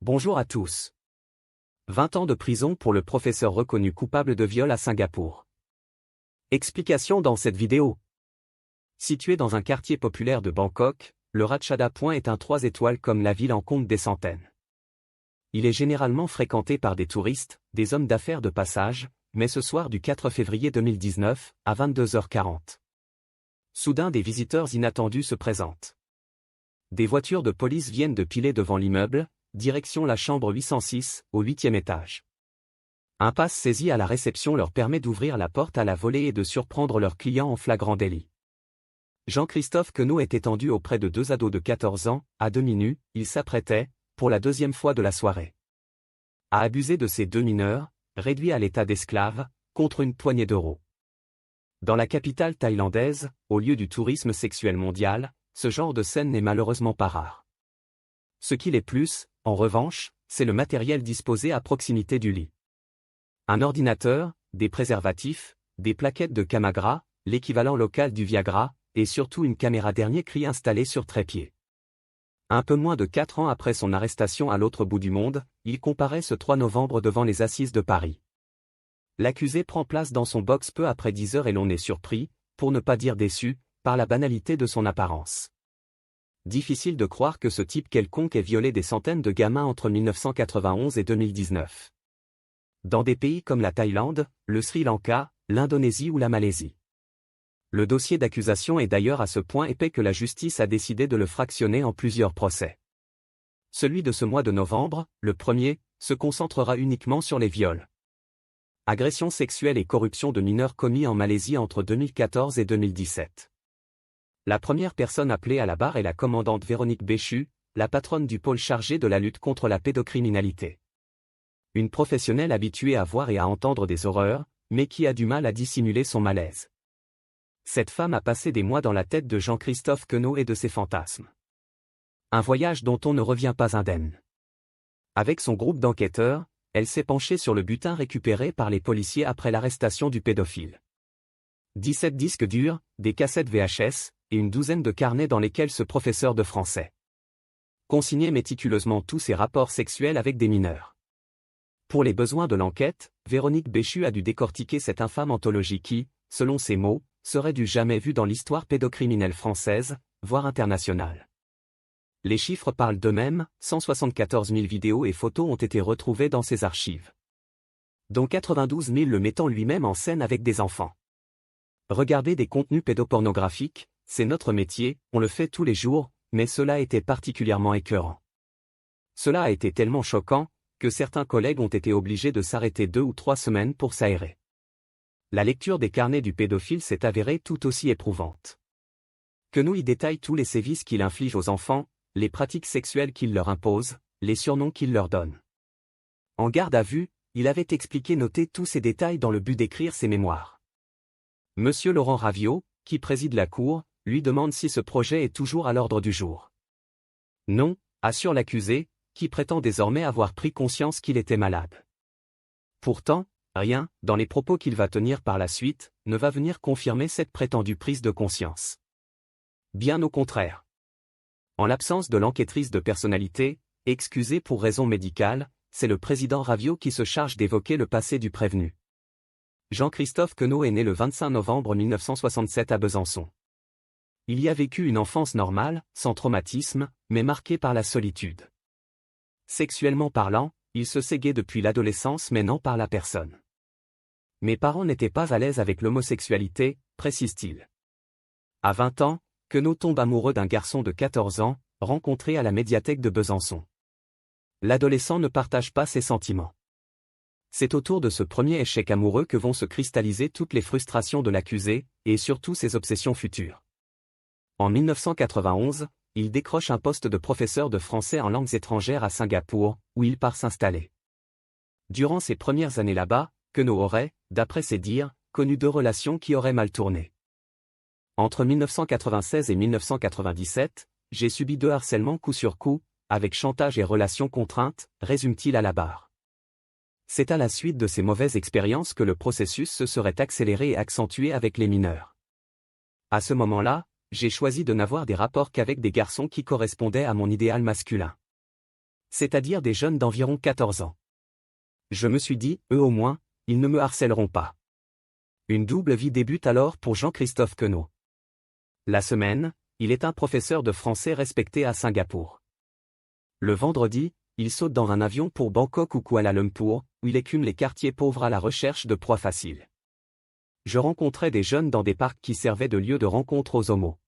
Bonjour à tous. 20 ans de prison pour le professeur reconnu coupable de viol à Singapour. Explication dans cette vidéo. Situé dans un quartier populaire de Bangkok, le Ratchada Point est un 3 étoiles comme la ville en compte des centaines. Il est généralement fréquenté par des touristes, des hommes d'affaires de passage, mais ce soir du 4 février 2019, à 22h40. Soudain des visiteurs inattendus se présentent. Des voitures de police viennent de piler devant l'immeuble, direction la chambre 806, au 8e étage. Un pass saisi à la réception leur permet d'ouvrir la porte à la volée et de surprendre leurs clients en flagrant délit. Jean-Christophe Queneau est étendu auprès de deux ados de 14 ans, à demi nus, il s'apprêtait, pour la deuxième fois de la soirée, à abuser de ces deux mineurs, réduits à l'état d'esclaves, contre une poignée d'euros. Dans la capitale thaïlandaise, au lieu du tourisme sexuel mondial, ce genre de scène n'est malheureusement pas rare. Ce qui l'est plus, en revanche, c'est le matériel disposé à proximité du lit. Un ordinateur, des préservatifs, des plaquettes de Camagra, l'équivalent local du Viagra, et surtout une caméra dernier cri installée sur trépied. Un peu moins de 4 ans après son arrestation à l'autre bout du monde, il comparaît ce 3 novembre devant les assises de Paris. L'accusé prend place dans son box peu après 10 heures et l'on est surpris, pour ne pas dire déçu, par la banalité de son apparence. Difficile de croire que ce type quelconque ait violé des centaines de gamins entre 1991 et 2019. Dans des pays comme la Thaïlande, le Sri Lanka, l'Indonésie ou la Malaisie. Le dossier d'accusation est d'ailleurs à ce point épais que la justice a décidé de le fractionner en plusieurs procès. Celui de ce mois de novembre, le premier, se concentrera uniquement sur les viols. Agressions sexuelles et corruption de mineurs commis en Malaisie entre 2014 et 2017. La première personne appelée à la barre est la commandante Véronique Béchu, la patronne du pôle chargé de la lutte contre la pédocriminalité. Une professionnelle habituée à voir et à entendre des horreurs, mais qui a du mal à dissimuler son malaise. Cette femme a passé des mois dans la tête de Jean-Christophe Queneau et de ses fantasmes. Un voyage dont on ne revient pas indemne. Avec son groupe d'enquêteurs, elle s'est penchée sur le butin récupéré par les policiers après l'arrestation du pédophile. 17 disques durs, des cassettes VHS, et une douzaine de carnets dans lesquels ce professeur de français consignait méticuleusement tous ses rapports sexuels avec des mineurs. Pour les besoins de l'enquête, Véronique Béchu a dû décortiquer cette infâme anthologie qui, selon ses mots, serait du jamais vu dans l'histoire pédocriminelle française, voire internationale. Les chiffres parlent d'eux-mêmes, 174 000 vidéos et photos ont été retrouvées dans ses archives, dont 92 000 le mettant lui-même en scène avec des enfants. Regarder des contenus pédopornographiques, c'est notre métier, on le fait tous les jours, mais cela était particulièrement écœurant. Cela a été tellement choquant, que certains collègues ont été obligés de s'arrêter 2 ou 3 semaines pour s'aérer. La lecture des carnets du pédophile s'est avérée tout aussi éprouvante. Queneau y détaille tous les sévices qu'il inflige aux enfants, les pratiques sexuelles qu'il leur impose, les surnoms qu'il leur donne. En garde à vue, il avait expliqué noter tous ces détails dans le but d'écrire ses mémoires. Monsieur Laurent Raviot, qui préside la cour, lui demande si ce projet est toujours à l'ordre du jour. Non, assure l'accusé, qui prétend désormais avoir pris conscience qu'il était malade. Pourtant, rien, dans les propos qu'il va tenir par la suite, ne va venir confirmer cette prétendue prise de conscience. Bien au contraire. En l'absence de l'enquêtrice de personnalité, excusée pour raison médicale, c'est le président Raviot qui se charge d'évoquer le passé du prévenu. Jean-Christophe Queneau est né le 25 novembre 1967 à Besançon. Il y a vécu une enfance normale, sans traumatisme, mais marquée par la solitude. Sexuellement parlant, il se séguait depuis l'adolescence mais non par la personne. Mes parents n'étaient pas à l'aise avec l'homosexualité, précise-t-il. À 20 ans, Queneau tombe amoureux d'un garçon de 14 ans, rencontré à la médiathèque de Besançon. L'adolescent ne partage pas ses sentiments. C'est autour de ce premier échec amoureux que vont se cristalliser toutes les frustrations de l'accusé, et surtout ses obsessions futures. En 1991, il décroche un poste de professeur de français en langues étrangères à Singapour, où il part s'installer. Durant ses premières années là-bas, Queneau aurait, d'après ses dires, connu 2 relations qui auraient mal tourné. Entre 1996 et 1997, j'ai subi 2 harcèlements coup sur coup, avec chantage et relations contraintes, résume-t-il à la barre. C'est à la suite de ces mauvaises expériences que le processus se serait accéléré et accentué avec les mineurs. À ce moment-là, j'ai choisi de n'avoir des rapports qu'avec des garçons qui correspondaient à mon idéal masculin. C'est-à-dire des jeunes d'environ 14 ans. Je me suis dit, eux au moins, ils ne me harcèleront pas. Une double vie débute alors pour Jean-Christophe Queneau. La semaine, il est un professeur de français respecté à Singapour. Le vendredi, il saute dans un avion pour Bangkok ou Kuala Lumpur, où il écume les quartiers pauvres à la recherche de proies faciles. Je rencontrais des jeunes dans des parcs qui servaient de lieu de rencontre aux homos.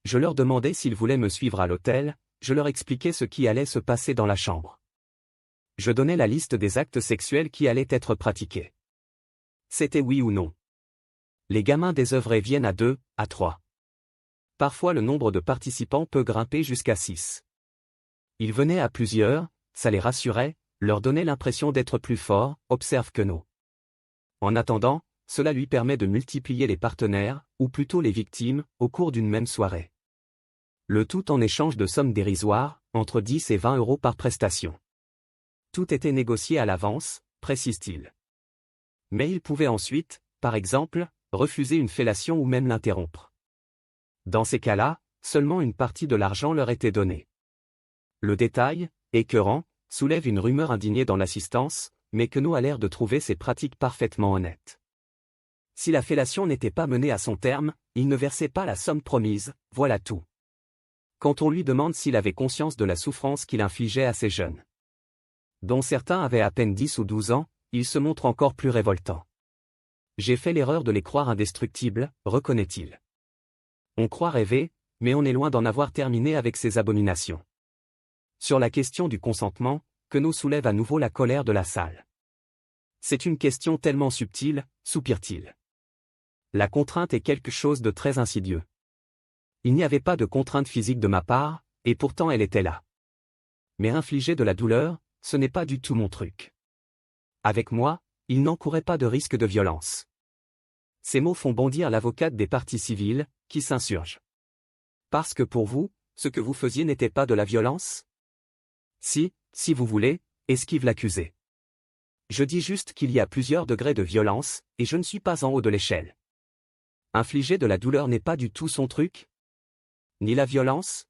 Je leur demandais s'ils voulaient me suivre à l'hôtel, je leur expliquais ce qui allait se passer dans la chambre. Je donnais la liste des actes sexuels qui allaient être pratiqués. C'était oui ou non. Les gamins désœuvrés viennent à 2, à 3. Parfois le nombre de participants peut grimper jusqu'à 6. Ils venaient à plusieurs, ça les rassurait, leur donnait l'impression d'être plus forts, observe Queneau. En attendant, cela lui permet de multiplier les partenaires, ou plutôt les victimes, au cours d'une même soirée. Le tout en échange de sommes dérisoires, entre 10 et 20 € par prestation. Tout était négocié à l'avance, précise-t-il. Mais il pouvait ensuite, par exemple, refuser une fellation ou même l'interrompre. Dans ces cas-là, seulement une partie de l'argent leur était donnée. Le détail, écœurant, soulève une rumeur indignée dans l'assistance, mais Queneau a l'air de trouver ces pratiques parfaitement honnêtes. Si la fellation n'était pas menée à son terme, il ne versait pas la somme promise, voilà tout. Quand on lui demande s'il avait conscience de la souffrance qu'il infligeait à ces jeunes, dont certains avaient à peine 10 ou 12 ans, il se montre encore plus révoltant. J'ai fait l'erreur de les croire indestructibles, reconnaît-il. On croit rêver, mais on est loin d'en avoir terminé avec ces abominations. Sur la question du consentement, Queneau soulève à nouveau la colère de la salle. C'est une question tellement subtile, soupire-t-il. La contrainte est quelque chose de très insidieux. Il n'y avait pas de contrainte physique de ma part, et pourtant elle était là. Mais infliger de la douleur, ce n'est pas du tout mon truc. Avec moi, il n'encourait pas de risque de violence. Ces mots font bondir l'avocate des parties civiles, qui s'insurge. Parce que pour vous, ce que vous faisiez n'était pas de la violence ? Si vous voulez, esquive l'accusé. Je dis juste qu'il y a plusieurs degrés de violence, et je ne suis pas en haut de l'échelle. Infliger de la douleur n'est pas du tout son truc ? Ni la violence ?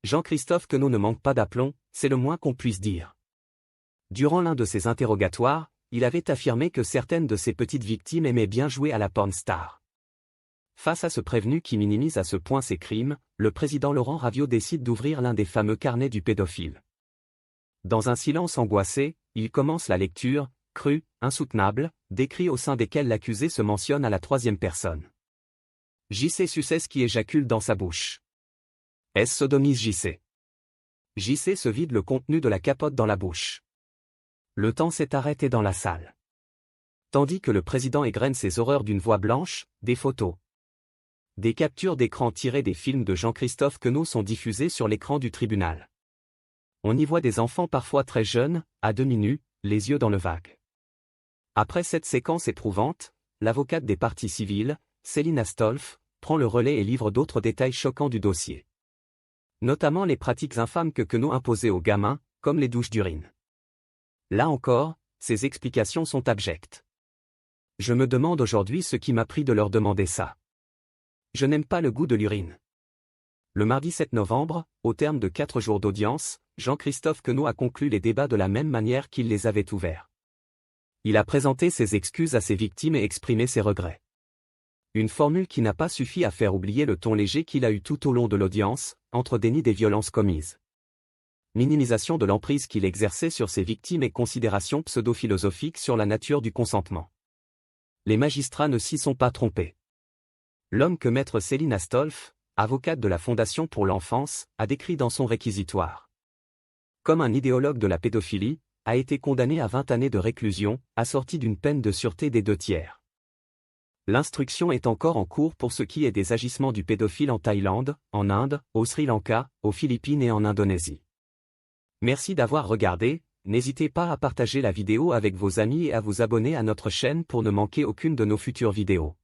Jean-Christophe Queneau ne manque pas d'aplomb, c'est le moins qu'on puisse dire. Durant l'un de ses interrogatoires, il avait affirmé que certaines de ses petites victimes aimaient bien jouer à la porn star. Face à ce prévenu qui minimise à ce point ses crimes, le président Laurent Raviot décide d'ouvrir l'un des fameux carnets du pédophile. Dans un silence angoissé, il commence la lecture, crue, insoutenable, d'écrits au sein desquels l'accusé se mentionne à la troisième personne. J.C. sucesse qui éjacule dans sa bouche. S. sodomise J.C. J.C. se vide le contenu de la capote dans la bouche. Le temps s'est arrêté dans la salle. Tandis que le président égrène ses horreurs d'une voix blanche, des photos. Des captures d'écran tirées des films de Jean-Christophe Queneau sont diffusées sur l'écran du tribunal. On y voit des enfants parfois très jeunes, à demi nus, les yeux dans le vague. Après cette séquence éprouvante, l'avocate des parties civiles, Céline Astolphe, prend le relais et livre d'autres détails choquants du dossier. Notamment les pratiques infâmes que Queneau imposait aux gamins, comme les douches d'urine. Là encore, ces explications sont abjectes. Je me demande aujourd'hui ce qui m'a pris de leur demander ça. Je n'aime pas le goût de l'urine. Le mardi 7 novembre, au terme de 4 jours d'audience, Jean-Christophe Queneau a conclu les débats de la même manière qu'il les avait ouverts. Il a présenté ses excuses à ses victimes et exprimé ses regrets. Une formule qui n'a pas suffi à faire oublier le ton léger qu'il a eu tout au long de l'audience, entre déni des violences commises, minimisation de l'emprise qu'il exerçait sur ses victimes et considérations pseudo-philosophiques sur la nature du consentement. Les magistrats ne s'y sont pas trompés. L'homme que maître Céline Astolphe, avocate de la Fondation pour l'enfance, a décrit dans son réquisitoire comme un idéologue de la pédophilie, a été condamné à 20 années de réclusion, assorti d'une peine de sûreté des 2/3. L'instruction est encore en cours pour ce qui est des agissements du pédophile en Thaïlande, en Inde, au Sri Lanka, aux Philippines et en Indonésie. Merci d'avoir regardé, n'hésitez pas à partager la vidéo avec vos amis et à vous abonner à notre chaîne pour ne manquer aucune de nos futures vidéos.